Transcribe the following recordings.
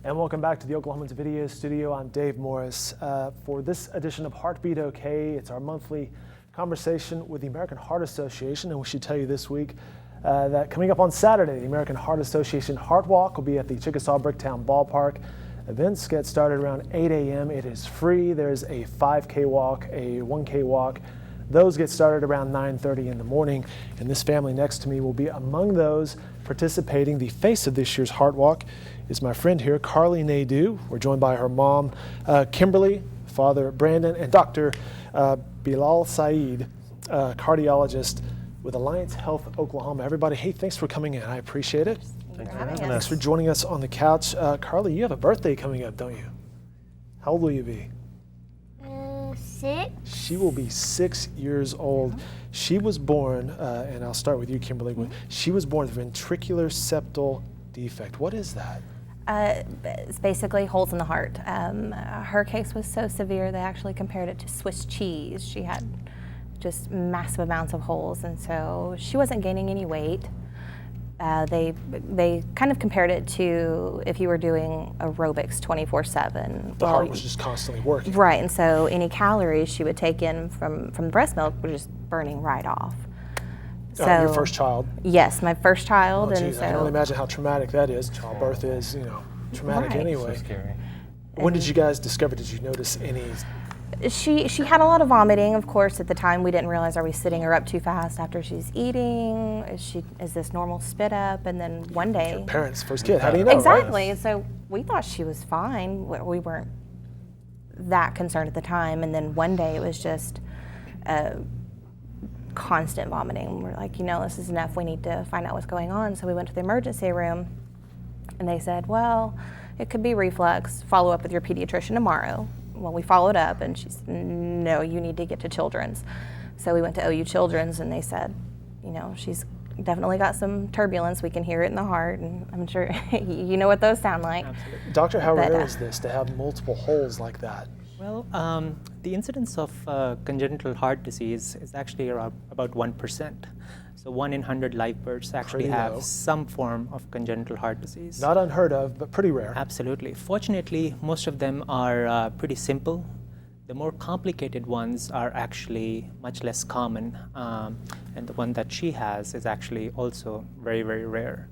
And welcome back to the Oklahoman's Video Studio. I'm Dave Morris. For this edition of Heartbeat OK, it's our monthly conversation with the American Heart Association. And we should tell you this week that coming up on Saturday, the American Heart Association Heart Walk will be at the Chickasaw Bricktown Ballpark. Events get started around 8 a.m. It is free. There's a 5K walk, a 1K walk. Those get started around 9:30 in the morning. And this family next to me will be among those participating. The face of this year's Heart Walk is my friend here, Karlie Nadeau. We're joined by her mom, Kimberly, father Brandon, and Dr. Bilal Saeed, cardiologist with Alliance Health Oklahoma. Everybody, hey, thanks for coming in. I appreciate it. Thanks for having us. Thanks for joining us on the couch. Karlie, you have a birthday coming up, don't you? How old will you be? 6. She will be 6 years old. She was born, and I'll start with you, Kimberly. She was born with ventricular septal defect. What is that? It's basically holes in the heart. Her case was so severe they actually compared it to Swiss cheese. She had just massive amounts of holes, and so she wasn't gaining any weight. They kind of compared it to if you were doing aerobics 24/7. The heart was just constantly working. Right, and so any calories she would take in from the breast milk were just burning right off. So your first child? Yes, my first child. Oh, and geez, so I can only imagine how traumatic that is. Childbirth is, traumatic Right. anyway. So scary. When did you guys discover? Did you notice any? She had a lot of vomiting. Of course, at the time we didn't realize, are we sitting her up too fast after she's eating? Is this normal spit up? And then one day, Your parents, first kid. How do you know? exactly. Right? And so we thought she was fine. We weren't that concerned at the time. And then one day it was just constant vomiting. We're like, this is enough. We need to find out what's going on. So we went to the emergency room, and they said, well, it could be reflux. Follow up with your pediatrician tomorrow. Well, we followed up, and she said, no, you need to get to Children's. So we went to OU Children's, and they said, she's definitely got some turbulence. We can hear it in the heart, and I'm sure you know what those sound like. Absolutely. Doctor, how rare is this to have multiple holes like that? Well, the incidence of congenital heart disease is actually around about 1%. So 1 in 100 live births actually Pretty have low. some form of congenital heart disease. Not unheard of, but pretty rare. Absolutely. Fortunately, most of them are pretty simple. The more complicated ones are actually much less common, and the one that she has is actually also very, very rare.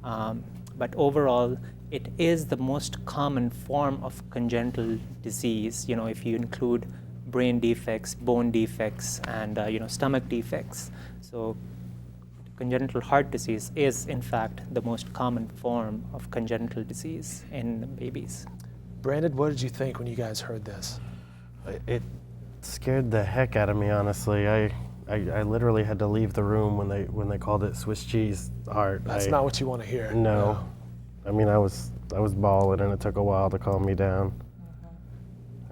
But overall, it is the most common form of congenital disease, if you include brain defects, bone defects, and stomach defects. So congenital heart disease is, in fact, the most common form of congenital disease in babies. Brandon, what did you think when you guys heard this? It scared the heck out of me, honestly. I literally had to leave the room when they called it Swiss cheese heart. That's not what you want to hear. No. I mean, I was bawling, and it took a while to calm me down.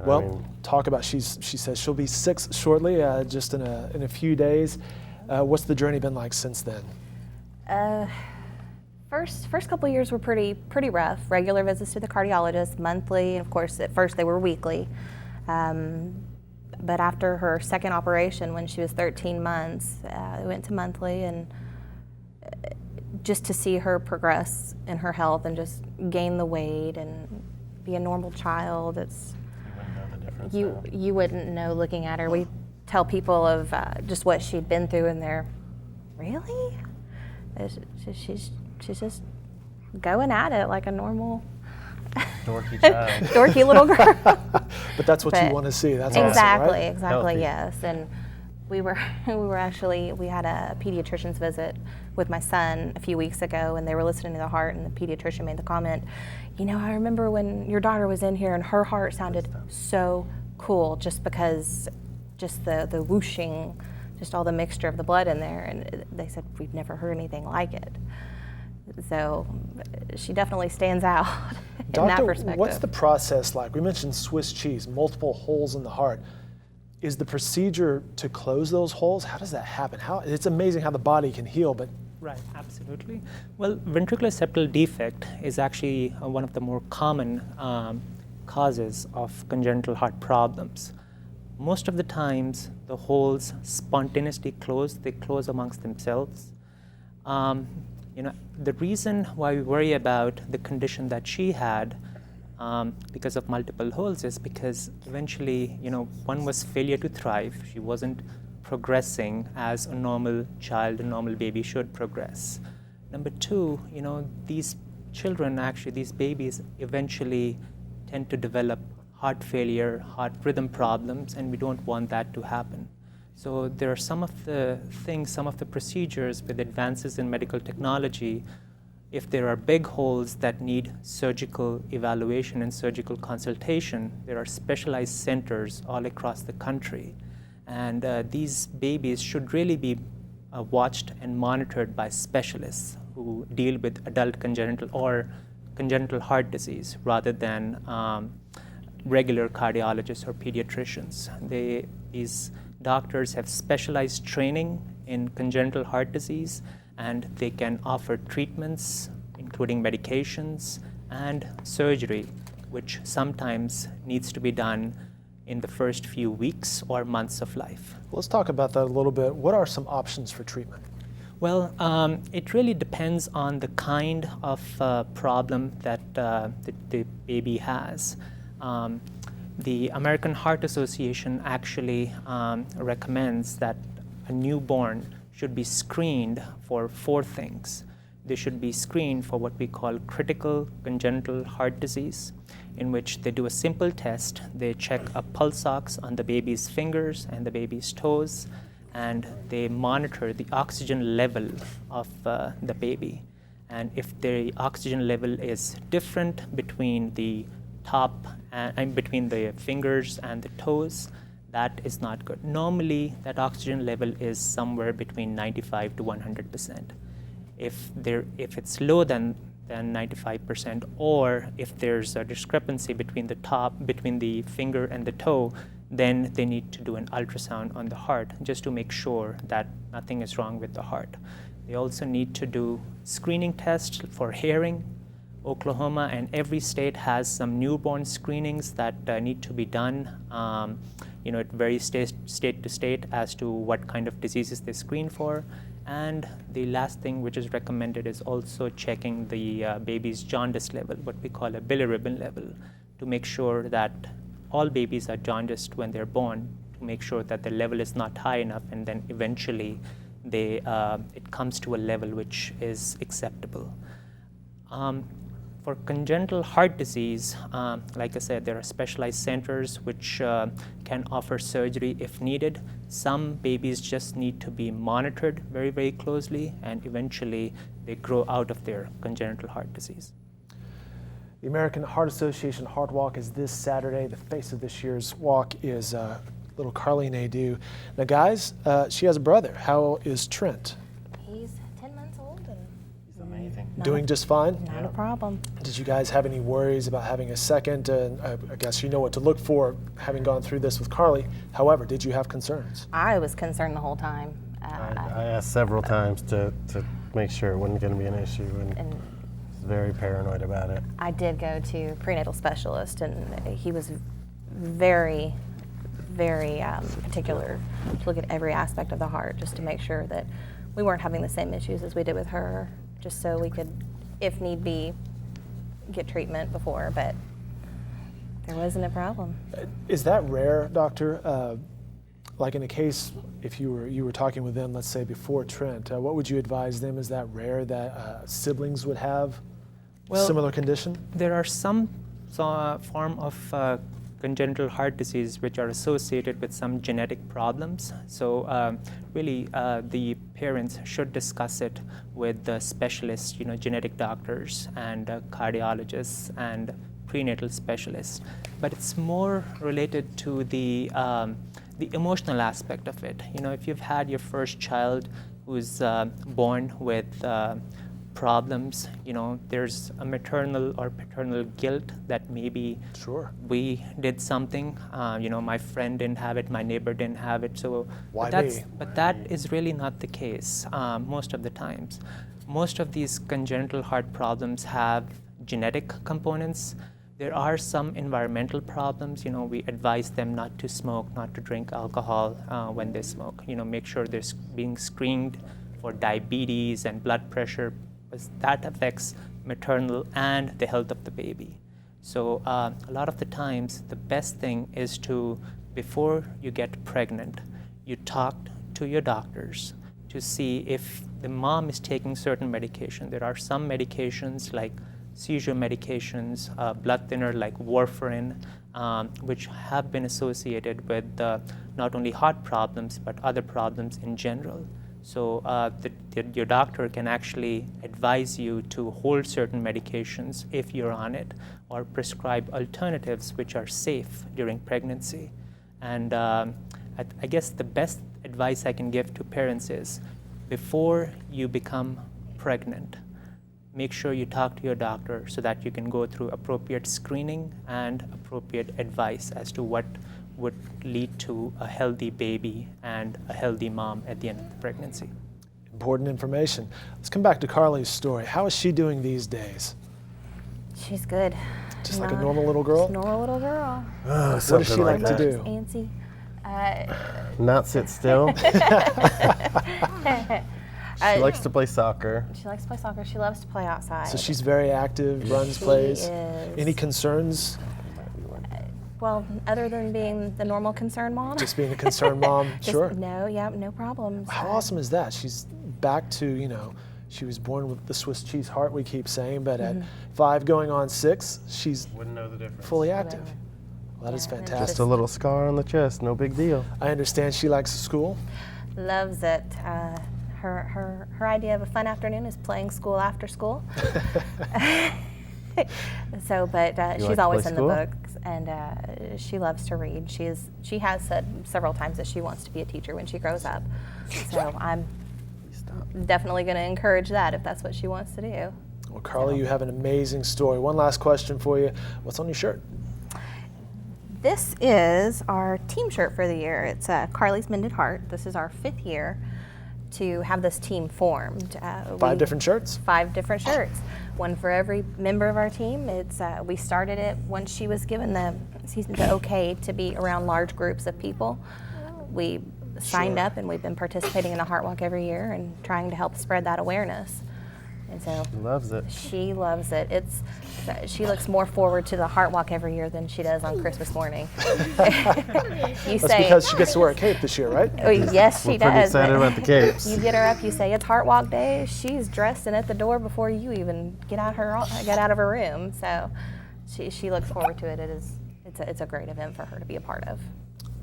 Well, talk about, she says she'll be 6 shortly, just in a few days. What's the journey been like since then? First couple of years were pretty rough. Regular visits to the cardiologist, monthly, and of course at first they were weekly. But after her second operation, when she was 13 months, we went to monthly, and just to see her progress in her health and just gain the weight and be a normal child, you wouldn't know looking at her. We tell people of just what she'd been through, and they're, really? She's just going at it like a normal Dorky child. dorky little girl. But that's what you want to see. That's exactly, awesome, right? exactly, Healthy. yes. And we had a pediatrician's visit with my son a few weeks ago, and they were listening to the heart, and the pediatrician made the comment, I remember when your daughter was in here and her heart sounded so cool, just because the whooshing, just all the mixture of the blood in there, and they said, we've never heard anything like it. So she definitely stands out in that perspective. What's the process like? We mentioned Swiss cheese, multiple holes in the heart. Is the procedure to close those holes? How does that happen? It's amazing how the body can heal, but Right, absolutely. Well, ventricular septal defect is actually one of the more common causes of congenital heart problems. Most of the times, the holes spontaneously close. They close amongst themselves. The reason why we worry about the condition that she had because of multiple holes is because eventually, one was failure to thrive. She wasn't progressing as a normal child, a normal baby should progress. Number two, these children, actually, these babies eventually tend to develop heart failure, heart rhythm problems, and we don't want that to happen. So there are some of the things, some of the procedures with advances in medical technology. If there are big holes that need surgical evaluation and surgical consultation, there are specialized centers all across the country. And these babies should really be watched and monitored by specialists who deal with adult congenital or congenital heart disease rather than regular cardiologists or pediatricians. These doctors have specialized training in congenital heart disease, and they can offer treatments, including medications and surgery, which sometimes needs to be done in the first few weeks or months of life. Let's talk about that a little bit. What are some options for treatment? Well, it really depends on the kind of problem that the baby has. The American Heart Association actually recommends that a newborn should be screened for 4 things. They should be screened for what we call critical congenital heart disease, in which they do a simple test. They check a pulse ox on the baby's fingers and the baby's toes, and they monitor the oxygen level of the baby. And if the oxygen level is different between the top and between the fingers and the toes, that is not good. Normally, that oxygen level is somewhere between 95 to 100%. If it's lower than 95%, or if there's a discrepancy between the finger and the toe, then they need to do an ultrasound on the heart just to make sure that nothing is wrong with the heart. They also need to do screening tests for hearing. Oklahoma and every state has some newborn screenings that need to be done. It varies state to state as to what kind of diseases they screen for. And the last thing which is recommended is also checking the baby's jaundice level, what we call a bilirubin level, to make sure that all babies are jaundiced when they're born, to make sure that the level is not high enough, and then eventually it comes to a level which is acceptable. For congenital heart disease, like I said, there are specialized centers which can offer surgery if needed. Some babies just need to be monitored very, very closely, and eventually they grow out of their congenital heart disease. The American Heart Association Heart Walk is this Saturday. The face of this year's walk is little Karlie Nadeau. Now, guys, she has a brother. How is Trent? He's 10 months old and He's amazing. Doing just fine? not a problem. Did you guys have any worries about having a second? And I guess you know what to look for, having gone through this with Karlie. However, did you have concerns? I was concerned the whole time. I asked several times to make sure it wasn't going to be an issue, and was very paranoid about it. I did go to prenatal specialist, and he was very, very particular to look at every aspect of the heart just to make sure that we weren't having the same issues as we did with her, just so we could, if need be, get treatment before, but there wasn't a problem. Is that rare, doctor? Like in a case, if you were talking with them, let's say before Trent, what would you advise them? Is that rare that siblings would have similar condition? There are some form of congenital heart disease which are associated with some genetic problems. So really the parents should discuss it with the specialists, genetic doctors and cardiologists and prenatal specialists. But it's more related to the emotional aspect of it. If you've had your first child who's born with problems, there's a maternal or paternal guilt that maybe we did something, my friend didn't have it, my neighbor didn't have it, so Why but me? that is really not the case most of the times. Most of these congenital heart problems have genetic components. There are some environmental problems. We advise them not to smoke, not to drink alcohol when they smoke. Make sure they're being screened for diabetes and blood pressure, because that affects maternal and the health of the baby. So a lot of the times, the best thing is to, before you get pregnant, you talk to your doctors to see if the mom is taking certain medication. There are some medications like seizure medications, blood thinner like warfarin, which have been associated with not only heart problems, but other problems in general. So your doctor can actually advise you to hold certain medications if you're on it, or prescribe alternatives which are safe during pregnancy. And I guess the best advice I can give to parents is, before you become pregnant, make sure you talk to your doctor so that you can go through appropriate screening and appropriate advice as to what would lead to a healthy baby and a healthy mom at the end of the pregnancy. Important information. Let's come back to Karlie's story. How is she doing these days? She's good. Just like a normal little girl? Just a normal little girl. What does she like to do? Antsy. Not sit still. She likes to play soccer. She likes to play soccer. She loves to play outside. So she's very active, runs, plays. Is. Any concerns? Well, other than being the normal concerned mom. Just being a concerned mom? Sure. No problems. How awesome is that? She's back to, she was born with the Swiss cheese heart, we keep saying, but at 5 going on 6, she's Wouldn't know the difference. fully active. Well, that is Yeah, fantastic. Just a little scar on the chest, no big deal. I understand she likes school. Loves it. Her idea of a fun afternoon is playing school after school. So, but You she's like to always play in school? the books, and she loves to read. She has said several times that she wants to be a teacher when she grows up. So I'm definitely going to encourage that if that's what she wants to do. Well, Karlie, you have an amazing story. One last question for you. What's on your shirt? This is our team shirt for the year. It's Karlie's Mended Heart. This is our 5th year to have this team formed. 5 different shirts? 5 different shirts, one for every member of our team. It's we started it once she was given the okay to be around large groups of people. We signed up, and we've been participating in the Heart Walk every year and trying to help spread that awareness. And so Loves it. she loves it. She looks more forward to the Heart Walk every year than she does on Christmas morning. That's because she gets to wear a cape this year, right? Oh, yes, she We're pretty does. excited about the capes. You get her up, you say it's Heart Walk Day. She's dressed and at the door before you even get out of her room. So she looks forward to it. It's a great event for her to be a part of.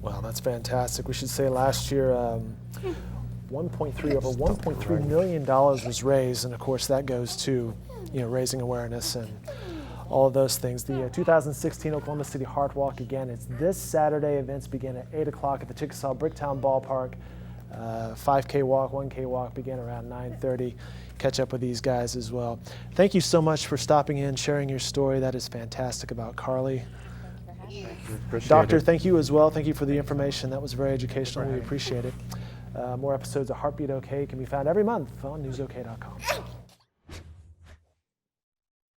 Well, that's fantastic. We should say last year, over $1.3 million was raised, and of course that goes to raising awareness and all of those things. The 2016 Oklahoma City Heart Walk, again, it's this Saturday. Events begin at 8 o'clock at the Chickasaw Bricktown Ballpark. 5K walk, 1K walk begin around 9:30. Catch up with these guys as well. Thank you so much for stopping in, sharing your story. That is fantastic about Karlie. Doctor, thank you as well. Thank you for the information. That was very educational. We appreciate it. More episodes of Heartbeat OK can be found every month on newsok.com.